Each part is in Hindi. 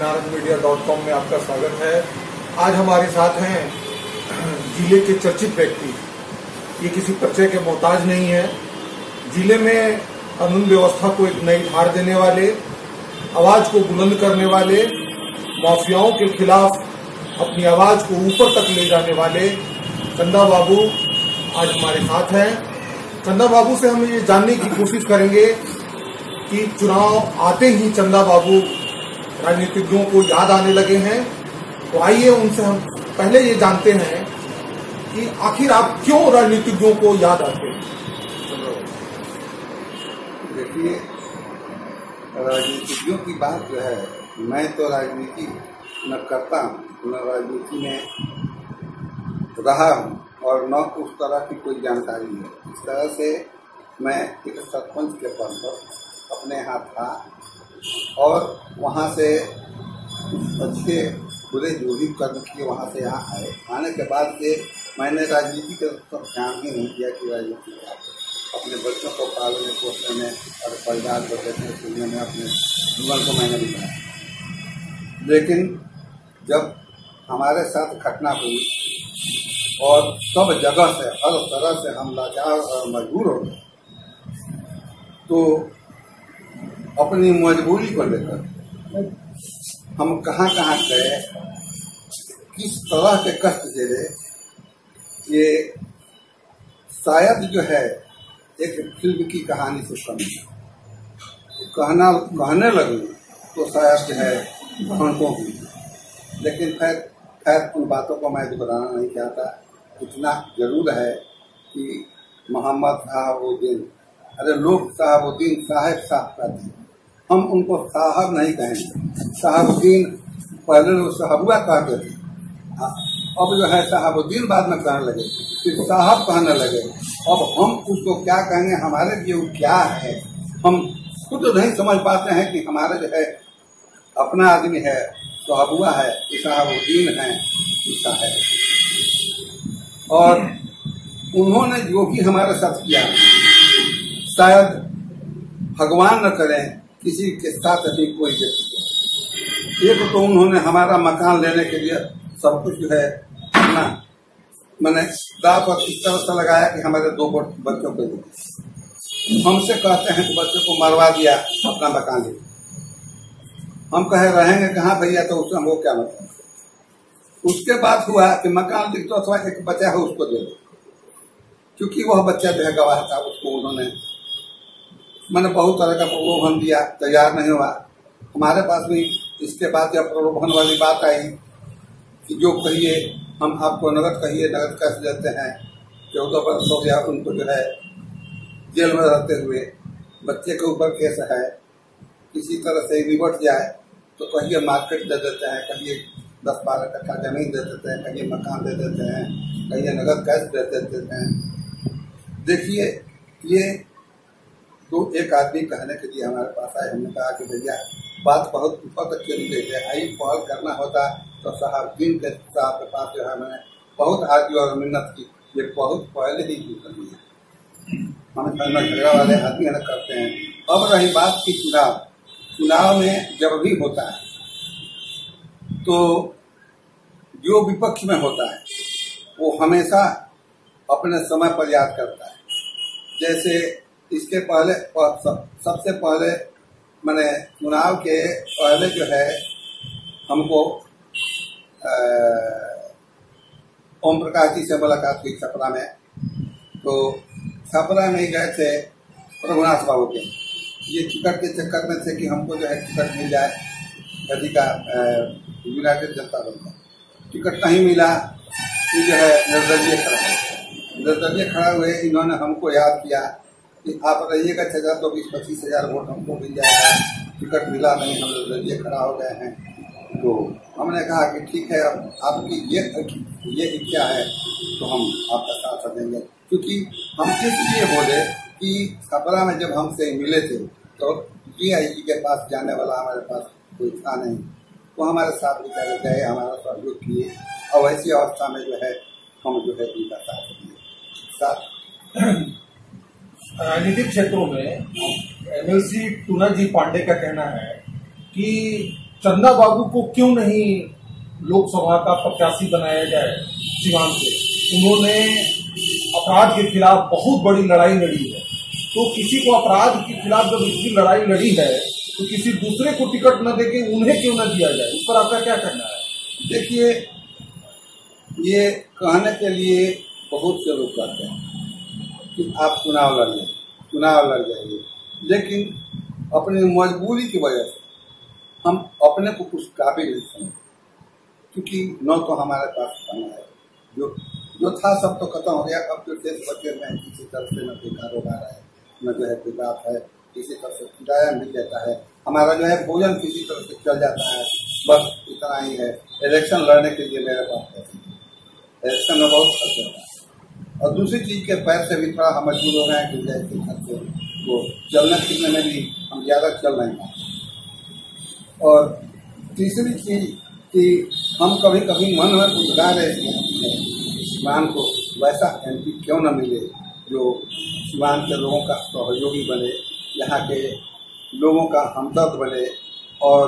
narandmedia.com में आपका स्वागत है। आज हमारे साथ हैं जिले के चर्चित व्यक्ति। ये किसी परिचय के मोहताज नहीं है। जिले में कानून व्यवस्था को एक नई धार देने वाले, आवाज को बुलंद करने वाले, माफियाओं के खिलाफ अपनी आवाज को ऊपर तक ले जाने वाले चंदा बाबू आज हमारे साथ हैं। चंदा बाबू से हम ये जानने की कोशिश करेंगे कि चुनाव आते ही चंदा बाबू राजनीतिज्ञों को याद आने लगे हैं। तो आइए उनसे हम पहले ये जानते हैं कि आखिर आप क्यों राजनीतिज्ञों को याद आते हैं। देखिए, राजनीतिज्ञों की बात जो है, मैं तो राजनीति न करता हूँ, न राजनीति में रहा हूँ और न उस तरह की कोई जानकारी है। इस तरह से मैं एक सरपंच के पद पर अपने यहाँ था और वहाँ से अच्छे बुरे जो भी कर्म किए वहाँ से यहाँ आए। आने के बाद से मैंने राजनीति के तरफ ध्यान ही नहीं दिया कि राजनीति क्या है। अपने बच्चों को पालने पोसने में और परिवार को देखने सुनने में अपने जीवन को मैंने बिताया। लेकिन जब हमारे साथ घटना हुई और सब जगह से हर तरह से हम लाचार और मजबूर हो गए, तो अपनी मजबूरी को लेकर हम कहाँ कहाँ गए, किस तरह के कष्ट झेले, ये शायद जो है एक फिल्म की कहानी से कम कहने लगी तो शायद जो है घंटों की। लेकिन खैर उन बातों को मैं दोहराना नहीं चाहता। इतना जरूर है कि मोहम्मद साहबुद्दीन, अरे लोग साहबुद्दीन साहब कहते हैं, हम उनको साहब नहीं कहेंगे। साहबुद्दीन पहले लोग साहबुआ कहते थे, अब जो है साहबुद्दीन बाद में कहने लगे, फिर साहब कहने लगे। अब हम उसको क्या कहेंगे, हमारे लिए वो क्या है, हम खुद नहीं समझ पाते हैं कि हमारा जो है अपना आदमी है, साहबुआ है, साहबुद्दीन है, ऐसा है। और उन्होंने जो भी हमारे साथ किया, शायद भगवान न करें किसी के साथ भी कोई व्यक्ति। एक तो उन्होंने हमारा मकान लेने के लिए सब कुछ जो है अपना मैंने दाव पर इस तरह से लगाया कि हमारे 2 बच्चों को हमसे कहते हैं कि बच्चों को मरवा दिया, अपना मकान ले। हम कहे रहेंगे कहाँ भैया, तो उससे हमको क्या मतलब। उसके बाद हुआ कि मकान लिख दो अथवा एक बच्चा है उसको दे दो, क्योंकि वह बच्चा जो है गवाह था। उसको उन्होंने मैंने बहुत तरह का प्रलोभन दिया, तैयार नहीं हुआ। हमारे पास भी इसके बाद जब प्रलोभन वाली बात आई कि जो कहिए हम आपको नगद कहिए, नगद कैसे देते हैं। 14 वर्ष हो गया उनको जो है जेल में रहते हुए। बच्चे के ऊपर केस है, किसी तरह से निपट जाए तो कहिए मार्केट दे देते हैं, कहिए 10-12 कट्ठा जमीन दे देते हैं, कहिए मकान दे देते हैं, कहिए नगद कैश दे देते हैं। देखिए, ये तो एक आदमी कहने के लिए हमारे पास आए। हमने कहा कि भैया बात बहुत ऊपर तक चली गई है, आई पहल करना होता तो साहबुद्दीन के साहब के पास जो है मैंने बहुत आदमी और मिन्नत की। ये बहुत पहले ही की करनी है, हम झगड़ा वाले आदमी अलग करते हैं। अब रही बात की चुनाव में जब भी होता है तो जो विपक्ष में होता है वो हमेशा अपने समय पर याद करता है। जैसे इसके पहले सबसे पहले मैंने चुनाव के पहले जो है हमको ओम प्रकाश जी से मुलाकात हुई छपरा में। तो छपरा में गए थे रघुनाथ बाबू के, ये टिकट के चक्कर में थे कि हमको जो है टिकट मिल जाए गति का, यूनाइटेड जनता दल का टिकट नहीं मिला। ये जो है निर्दलीय खड़ा हुए। इन्होंने हमको याद किया कि आप रहिएगा 2025 हजार वोट हमको मिल जाएगा। टिकट मिला नहीं, हम निर्दलीय खड़ा हो गए हैं। तो हमने कहा कि ठीक है, अब आपकी ये इच्छा है तो हम आपका साथ देंगे। क्योंकि हम इसलिए बोले कि छपरा में जब हमसे मिले थे तो DIG के पास जाने वाला हमारे पास कोई था नहीं, तो हमारे साथ बेचारे गए, हमारा सहयोग किए और ऐसी अवस्था में जो है हम जो है उनका साथ दिए। राजनीतिक क्षेत्रों में MLC टूना जी पांडे का कहना है कि चंदा बाबू को क्यों नहीं लोकसभा का प्रत्याशी बनाया जाए सीवान से? उन्होंने अपराध के खिलाफ बहुत बड़ी लड़ाई लड़ी है, तो किसी को अपराध के खिलाफ जब इतनी लड़ाई लड़ी है तो किसी दूसरे को टिकट न देके उन्हें क्यों न दिया जाए? उस पर आपका क्या कहना है? देखिए, ये कहने के लिए बहुत से लोग कहते हैं कि आप चुनाव लड़ जाइए, लेकिन अपनी मजबूरी की वजह से हम अपने को कुछ काबिल नहीं समझते, क्योंकि न तो हमारे पास खाना है, जो था सब तो खत्म हो गया। अब जो देश बचे में किसी तरह से न कोई कारोबार है, न जो है कोई बात है, किसी तरह से किराया मिल जाता है, हमारा जो है भोजन किसी तरह से चल जाता है, बस इतना ही है। इलेक्शन लड़ने के लिए मेरे पास पैसे, इलेक्शन में बहुत खर्च होता है, और दूसरी चीज के पैर से भी थोड़ा हम मजबूर हो गए हैं कि जैसे खर्चे को चलने फिरने में भी हम ज्यादा चल नहीं पाते। और तीसरी चीज कि हम कभी कभी मन में गुजरा रहे हैं सिवान को वैसा एमपी क्यों न मिले जो सिवान के लोगों का सहयोगी बने, यहाँ के लोगों का हमदर्द बने, और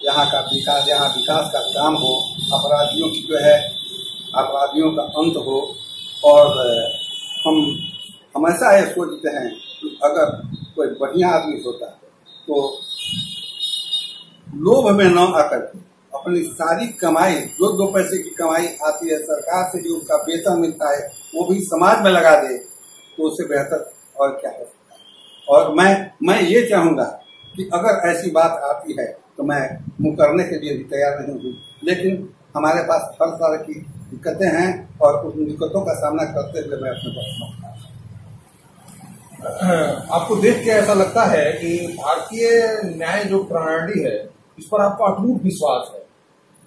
यहाँ विकास का काम हो, अपराधियों की जो है अपराधियों का अंत हो। और हम हमेशा ये सोचते हैं कि अगर कोई बढ़िया आदमी होता तो लोभ में न आकर के अपनी सारी कमाई, जो 2 पैसे की कमाई आती है सरकार से, जो उसका वेतन मिलता है, वो भी समाज में लगा दे, तो उससे बेहतर और क्या हो सकता है। और मैं ये चाहूंगा कि अगर ऐसी बात आती है तो मैं मुकरने के लिए भी तैयार नहीं हूँ, लेकिन हमारे पास हर तरह की दिक्कतें हैं और उन दिक्कतों का सामना करते हुए मैं अपने पास। आपको देख के ऐसा लगता है कि भारतीय न्याय जो प्रणाली है इस पर आपका अटूट विश्वास है।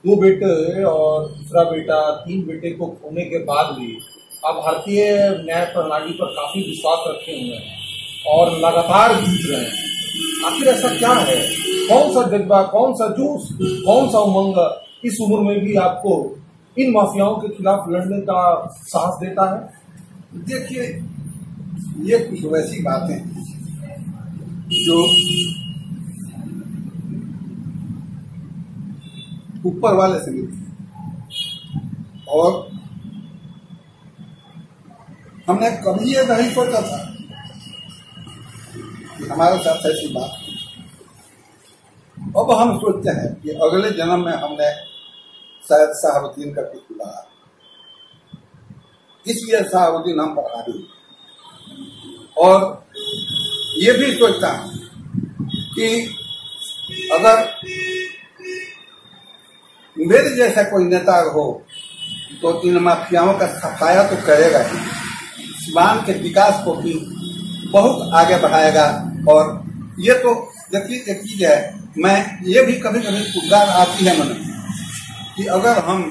2 बेटे और दूसरा बेटा, 3 बेटे को खोने के बाद भी आप भारतीय न्याय प्रणाली पर काफी विश्वास रखे हुए हैं और लगातार जूझ रहे हैं। आखिर ऐसा क्या है? कौन सा जज्बा, कौन सा जोश, कौन सा उमंग इस उम्र में भी आपको इन माफियाओं के खिलाफ लड़ने का साहस देता है? देखिए, ये कुछ वैसी बातें जो ऊपर वाले से मिलती है, और हमने कभी ये नहीं सोचा था कि हमारे साथ ऐसी बात। अब हम सोचते हैं कि अगले जन्म में हमने शायद शहाबुद्दीन का कुछ हुआ, इसलिए शहाबुद्दीन हम पर हावी। और ये भी सोचता हूं कि अगर मेरे जैसा कोई नेता हो तो इन माफियाओं का सफाया तो करेगा ही, सिवान के विकास को भी बहुत आगे बढ़ाएगा। और ये तो देखिए एक चीज है, मैं ये भी कभी कभी उद्गार आती है मन में कि अगर हम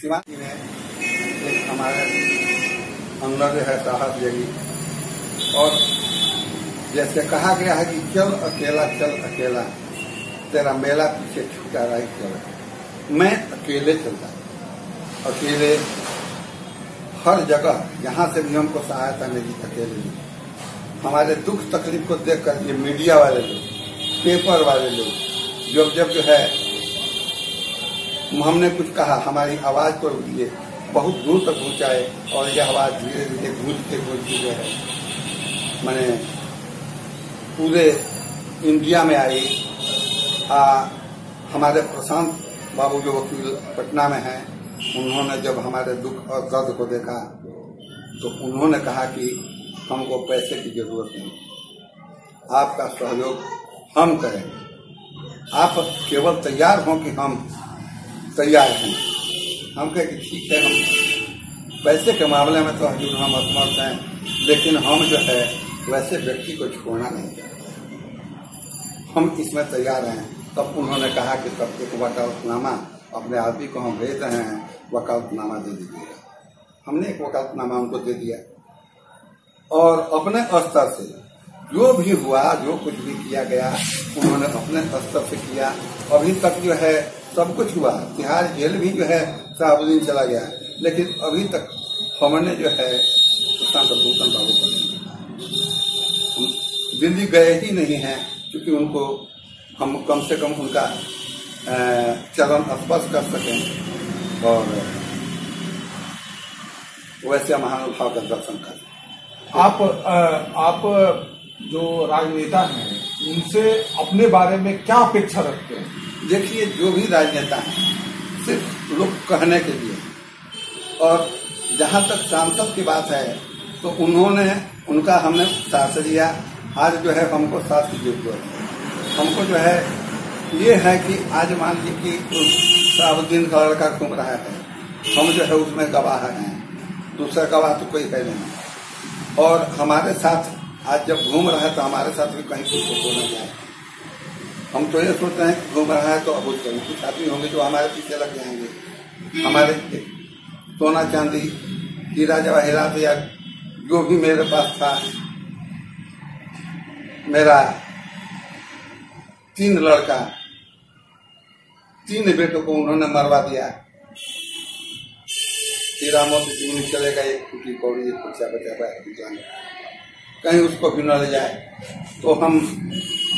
सिवान में एक हमारे अंदर जो है साहस जगी, और जैसे कहा गया है कि चल अकेला तेरा मेला पीछे छूटा रही चल। मैं अकेले चलता, अकेले हर जगह, जहाँ से भी हमको सहायता मिली अकेले। हमारे दुख तकलीफ को देख कर ये मीडिया वाले लोग, पेपर वाले लोग जब जो है हमने कुछ कहा, हमारी आवाज को लिए बहुत दूर तक पहुंचाए, और यह आवाज धीरे धीरे गूंजते जो है मैंने पूरे इंडिया में आई। हमारे प्रशांत बाबू जो वकील पटना में हैं, उन्होंने जब हमारे दुख और दर्द को देखा तो उन्होंने कहा कि हमको पैसे की जरूरत नहीं, आपका सहयोग हम करेंगे, आप केवल तैयार हों कि हम तैयार हैं। हम कहे कि ठीक है, हम पैसे के मामले में तो हम असमर्थ हैं, लेकिन हम जो है वैसे व्यक्ति को छोड़ना नहीं चाहते, हम इसमें तैयार हैं। तब उन्होंने कहा कि तब एक वकालतनामा अपने आदमी को हम भेज रहे हैं, वकालतनामा दे दीजिएगा। हमने एक वकालतनामा उनको दे दिया, और अपने स्तर से जो भी हुआ, जो कुछ भी किया गया, उन्होंने अपने स्तर से किया। अभी तक जो है सब कुछ हुआ, तिहाड़ जेल भी जो है शहाबुद्दीन चला गया, लेकिन अभी तक हमने जो है प्रशांत भूषण बाबू दिल्ली गए ही नहीं हैं, क्योंकि उनको हम कम से कम उनका चरण स्पर्श कर सकें और वैसे महानुभाव का दर्शन करें। आप जो राजनेता हैं उनसे अपने बारे में क्या अपेक्षा रखते हैं? देखिए, जो भी राजनेता हैं सिर्फ लोग कहने के लिए, और जहाँ तक सांसद की बात है तो उनका हमने साथ दिया। आज जो है हमको साथ की जरूरत है। हमको जो है ये है कि आज मान लीजिए कि शहाबुद्दीन का लड़का घूम रहा है, हम जो है उसमें गवाह हैं, दूसरा गवाह तो कोई है नहीं। और हमारे साथ आज जब घूम रहा है तो हमारे साथ भी कहीं कुछ हो न जाए। हम तो ये सोच रहे हैं कि घूम रहा है तो अब कहीं कुछ आदमी होंगे जो हमारे पीछे लग जाएंगे। हमारे सोना चांदी हीरा जवाहरात या जो भी मेरे पास था, मेरा 3 लड़का 3 बेटों को उन्होंने मरवा दिया। हीरा मोती 3 चलेगा, एक फूटी कौड़ी, एक कुछ बचा कहीं उसको भी न ले जाए। तो हम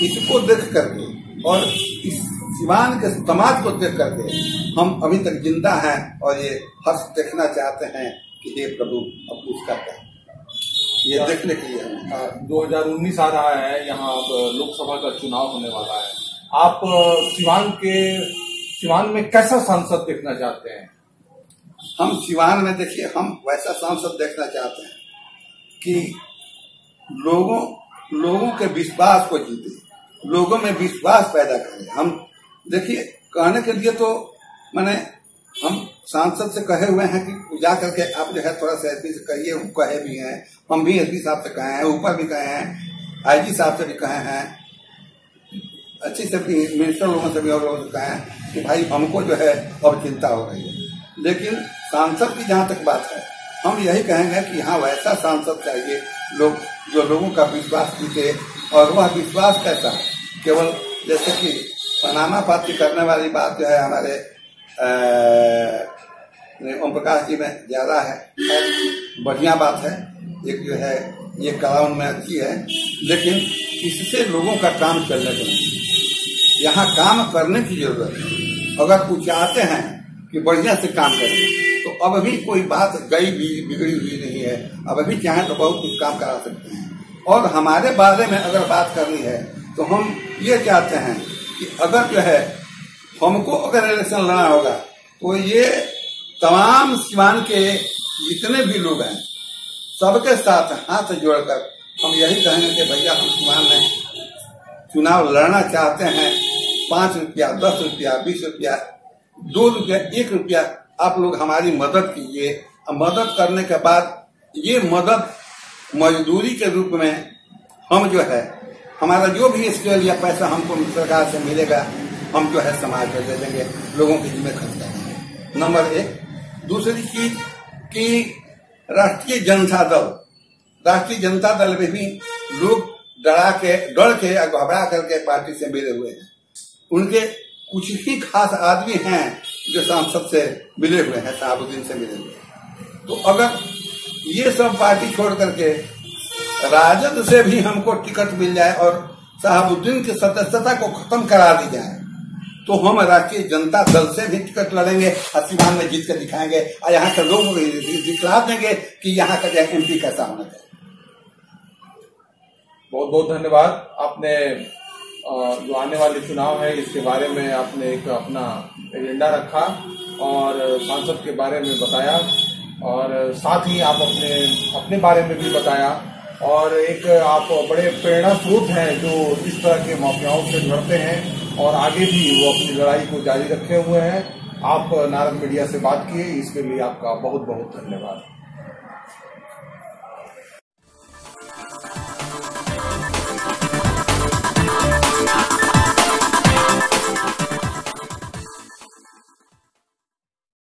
इसको देख करके और इस सिवान के समाज को देख करके हम अभी तक जिंदा हैं और ये हर्ष देखना चाहते हैं कि हे प्रभु अब उसका क्या, ये देखने के लिए हम 2019 आ रहा है, यहाँ अब लोकसभा का चुनाव होने वाला है। आप सिवान में कैसा सांसद देखना चाहते हैं? हम सिवान में देखिए, हम वैसा सांसद देखना चाहते हैं कि लोगों के विश्वास को जीते, लोगों में विश्वास पैदा करें। हम देखिए, कहने के लिए तो मैंने हम सांसद से कहे हुए हैं कि जा करके आप जो है थोड़ा सा एसपी से कहिए, वो कहे भी हैं, हम भी एसपी साहब से कहे हैं, ऊपर भी कहे हैं, आईजी साहब से भी कहे हैं, अच्छी से भी मिनिस्टर लोगों से भी और लोगों से कहे हैं कि भाई हमको जो है अब चिंता हो रही है। लेकिन सांसद की जहाँ तक बात है, हम यही कहेंगे कि हाँ वैसा सांसद चाहिए जो लोगों का विश्वास जीते। और वह विश्वास कैसा, केवल जैसे कि पनामा पाती करने वाली बात जो है हमारे ओम प्रकाश जी में ज्यादा है, बढ़िया बात है, एक जो है ये कला उनमें अच्छी है, लेकिन इससे लोगों का काम चलने को नहीं। यहाँ काम करने की जरूरत है। अगर कुछ चाहते हैं कि बढ़िया से काम करें तो अब भी कोई बात गई बिगड़ी हुई नहीं है। अब भी चाहें तो बहुत कुछ काम करा सकते हैं। और हमारे बारे में अगर बात करनी है तो हम ये चाहते हैं कि अगर जो है हमको अगर इलेक्शन लड़ना होगा तो ये तमाम सिवान के जितने भी लोग हैं सबके साथ हाथ जोड़कर हम यही कहेंगे कि भैया हम सिवान में चुनाव लड़ना चाहते हैं। 5 रुपया, 10 रुपया, 20 रुपया, 2 रुपया, 1 रुपया आप लोग हमारी मदद कीजिए। मदद करने के बाद ये मदद मजदूरी के रूप में हम जो है हमारा जो भी स्केल या पैसा हमको सरकार से मिलेगा हम जो है समाज में दे देंगे, लोगों की जिम्मे खर्च करेंगे। नंबर 1। दूसरी चीज कि राष्ट्रीय जनता दल में भी लोग डर के घबरा करके पार्टी से मिले हुए हैं। उनके कुछ ही खास आदमी हैं जो सांसद से मिले हुए हैं, शहाबुद्दीन से मिले हुए हैं। तो अगर ये सब पार्टी छोड़ करके राजद से भी हमको टिकट मिल जाए और शहाबुद्दीन की सदस्यता को खत्म करा दी जाए तो हम राष्ट्रीय जनता दल से भी टिकट लड़ेंगे और सिवान में जीत कर दिखाएंगे और यहाँ के लोग दिखला देंगे कि यहाँ का जो एमपी कैसा होना चाहिए। बहुत बहुत धन्यवाद। आपने जो आने वाले चुनाव है इसके बारे में आपने एक अपना एजेंडा रखा और सांसद के बारे में बताया और साथ ही आप अपने बारे में भी बताया और एक आप बड़े प्रेरणा स्रोत हैं जो इस तरह के माफियाओं से लड़ते हैं और आगे भी वो अपनी लड़ाई को जारी रखे हुए हैं। आप नारद मीडिया से बात किए, इसके लिए आपका बहुत बहुत धन्यवाद।